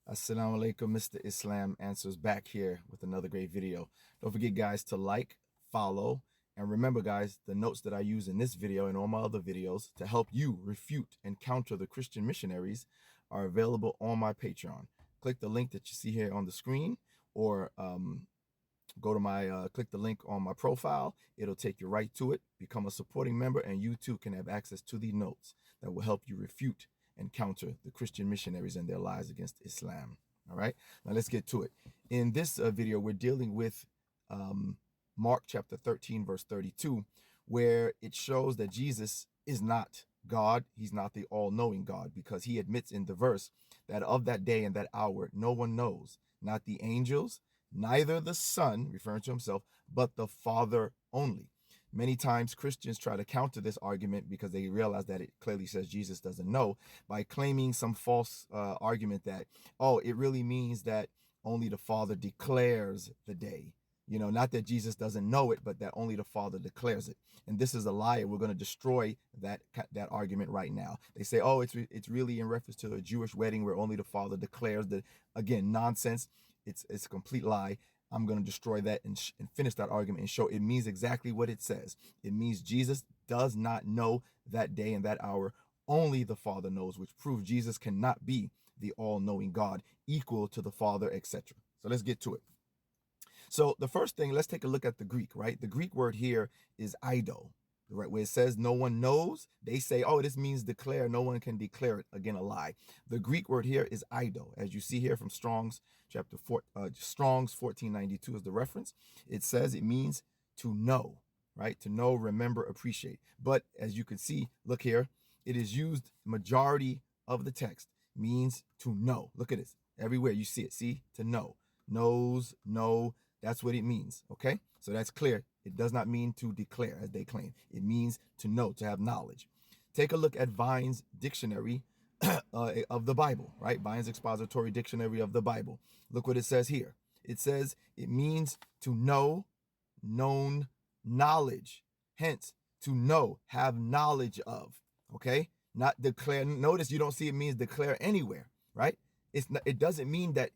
Assalamu alaikum, Mr. Islam Answers back here with another great video. Don't forget, guys, to like, follow, and remember, guys, the notes that I use in this video and all my other videos to help you refute and counter the Christian missionaries are available on my Patreon. Click the link that you see here on the screen, or go to my click the link on my profile. It'll take you right to it. Become a supporting member, and you too can have access to the notes that will help you refute and counter the Christian missionaries and their lies against Islam. All right, now let's get to it. In this video, we're dealing with Mark chapter 13, verse 32, where it shows that Jesus is not God. He's not the all-knowing God, because he admits in the verse that of that day and that hour, no one knows, not the angels, neither the Son, referring to himself, but the Father only. Many times Christians try to counter this argument because they realize that it clearly says Jesus doesn't know, by claiming some false argument that, oh, it really means that only the Father declares the day. You know, not that Jesus doesn't know it, but that only the Father declares it. And this is a lie. We're going to destroy that argument right now. They say, oh, it's really in reference to a Jewish wedding where only the Father declares the, again, nonsense. It's a complete lie. I'm going to destroy that and finish that argument and show it means exactly what it says. It means Jesus does not know that day and that hour. Only the Father knows, which proves Jesus cannot be the all-knowing God, equal to the Father, etc. So let's get to it. So the first thing, let's take a look at the Greek, right? The Greek word here is eido, right? Where it says no one knows, they say, oh, this means declare. No one can declare it. Again, a lie. The Greek word here is eido, as you see here from Strong's chapter 4, Strong's 1492 is the reference. It says it means to know, right? To know, remember, appreciate. But as you can see, look here, it is used majority of the text means to know. Look at this. Everywhere you see it. See, to know. Knows, know. That's what it means, okay? So that's clear. It does not mean to declare, as they claim. It means to know, to have knowledge. Take a look at Vine's dictionary of the Bible, right? Vine's expository dictionary of the Bible. Look what it says here. It says it means to know, known, knowledge. Hence, to know, have knowledge of, okay? Not declare. Notice you don't see it means declare anywhere, right? It doesn't mean that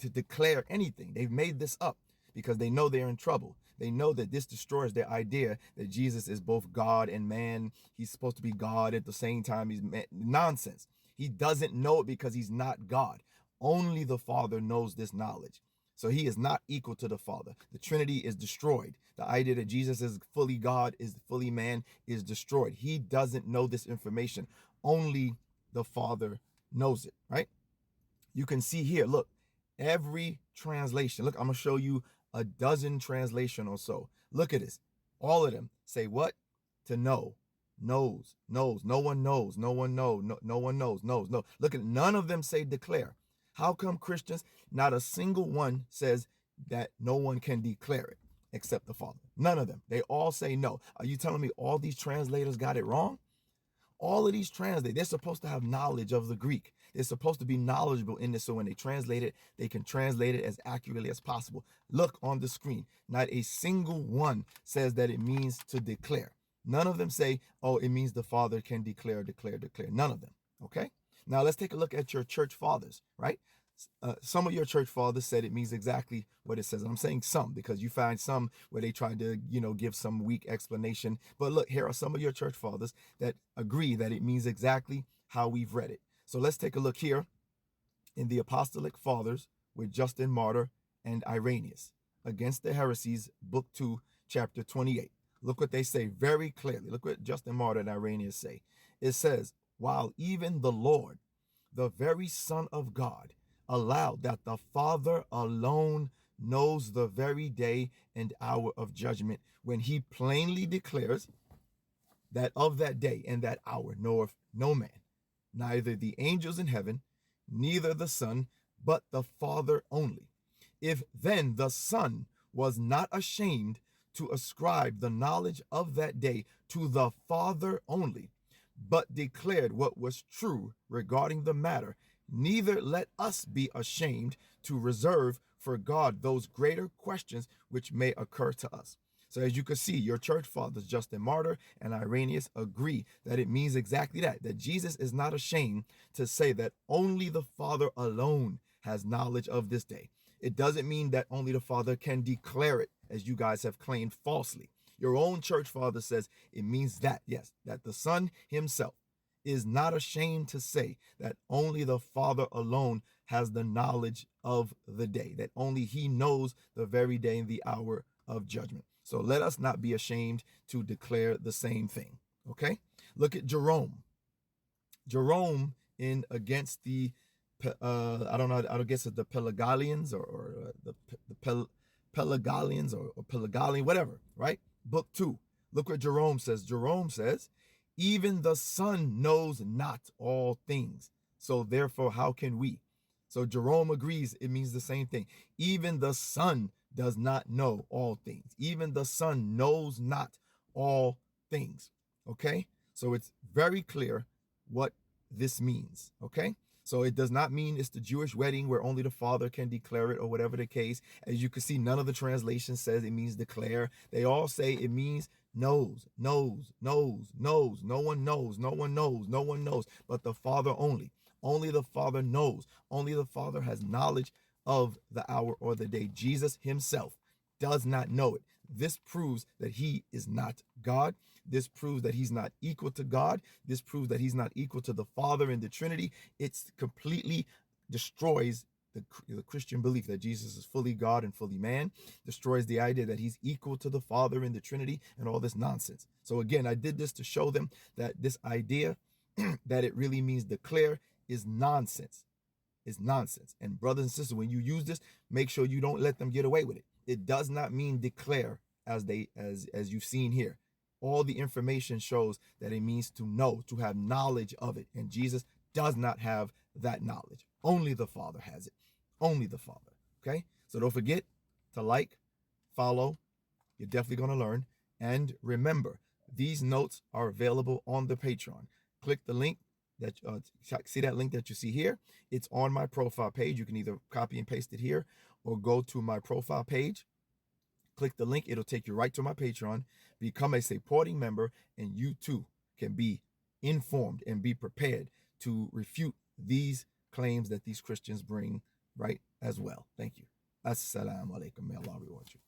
to declare anything. They've made this up because they know they're in trouble. They know that this destroys their idea that Jesus is both God and man. He's supposed to be God at the same time. He's man. Nonsense. He doesn't know it because he's not God. Only the Father knows this knowledge. So he is not equal to the Father. The Trinity is destroyed. The idea that Jesus is fully God, is fully man, is destroyed. He doesn't know this information. Only the Father knows it, right? You can see here, look, every translation. Look, I'm going to show you a dozen translation or so. Look at this. All of them say what? To know. Knows. Knows. No one knows. No one knows. No one knows. Knows. No. Look at, none of them say declare. How come Christians, not a single one says that no one can declare it except the Father? None of them. They all say no. Are you telling me all these translators got it wrong? All of these translators, they're supposed to have knowledge of the Greek. They're supposed to be knowledgeable in this, so when they translate it, they can translate it as accurately as possible. Look on the screen. Not a single one says that it means to declare. None of them say, oh, it means the Father can declare, declare, declare. None of them, okay? Now let's take a look at your church fathers, right? Some of your church fathers said it means exactly what it says. And I'm saying some because you find some where they try to, give some weak explanation. But look, here are some of your church fathers that agree that it means exactly how we've read it. So let's take a look here in the Apostolic Fathers with Justin Martyr and Irenaeus against the heresies, book 2, chapter 28. Look what they say very clearly. Look what Justin Martyr and Irenaeus say. It says, while even the Lord, the very Son of God, allowed that the Father alone knows the very day and hour of judgment, when he plainly declares that of that day and that hour knoweth no man, neither the angels in heaven, neither the Son, but the Father only. If then the Son was not ashamed to ascribe the knowledge of that day to the Father only, but declared what was true regarding the matter, neither let us be ashamed to reserve for God those greater questions which may occur to us. So as you can see, your church fathers, Justin Martyr and Irenaeus, agree that it means exactly that Jesus is not ashamed to say that only the Father alone has knowledge of this day. It doesn't mean that only the Father can declare it, as you guys have claimed falsely. Your own church father says it means that, yes, that the Son himself is not ashamed to say that only the Father alone has the knowledge of the day, that only he knows the very day and the hour of judgment. So let us not be ashamed to declare the same thing. Okay? Look at Jerome. Jerome in against the I don't know, I guess it's the Pelagalians or the Pelagalians or Pelagalian, whatever, right? Book 2. Look what Jerome says. Jerome says, even the Son knows not all things. So therefore, how can we? So Jerome agrees it means the same thing. Even the Son does not know all things. Even the Son knows not all things. Okay? So it's very clear what this means. Okay? So it does not mean it's the Jewish wedding where only the Father can declare it or whatever the case. As you can see, none of the translations says it means declare. They all say it means knows, knows, knows, knows. No one knows, no one knows, no one knows, but the Father only. Only the Father knows. Only the Father has knowledge of the hour or the day. Jesus himself does not know it. This proves that he is not God. This proves that he's not equal to God. This proves that he's not equal to the Father in the Trinity. It completely destroys the Christian belief that Jesus is fully God and fully man, destroys the idea that he's equal to the Father in the Trinity and all this nonsense. So again, I did this to show them that this idea that it really means declare is nonsense. Is nonsense. And brothers and sisters, when you use this, make sure you don't let them get away with it. It does not mean declare as you've seen here. All the information shows that it means to know, to have knowledge of it. And Jesus does not have that knowledge. Only the Father has it. Only the Father. Okay? So don't forget to like, follow. You're definitely going to learn. And remember, these notes are available on the Patreon. Click the link that see that link that you see here. It's on my profile page. You can either copy and paste it here or go to my profile page. Click the link. It'll take you right to my Patreon. Become a supporting member, and you too can be informed and be prepared to refute these claims that these Christians bring, right, as well. Thank you. Assalamu alaikum. May Allah reward you.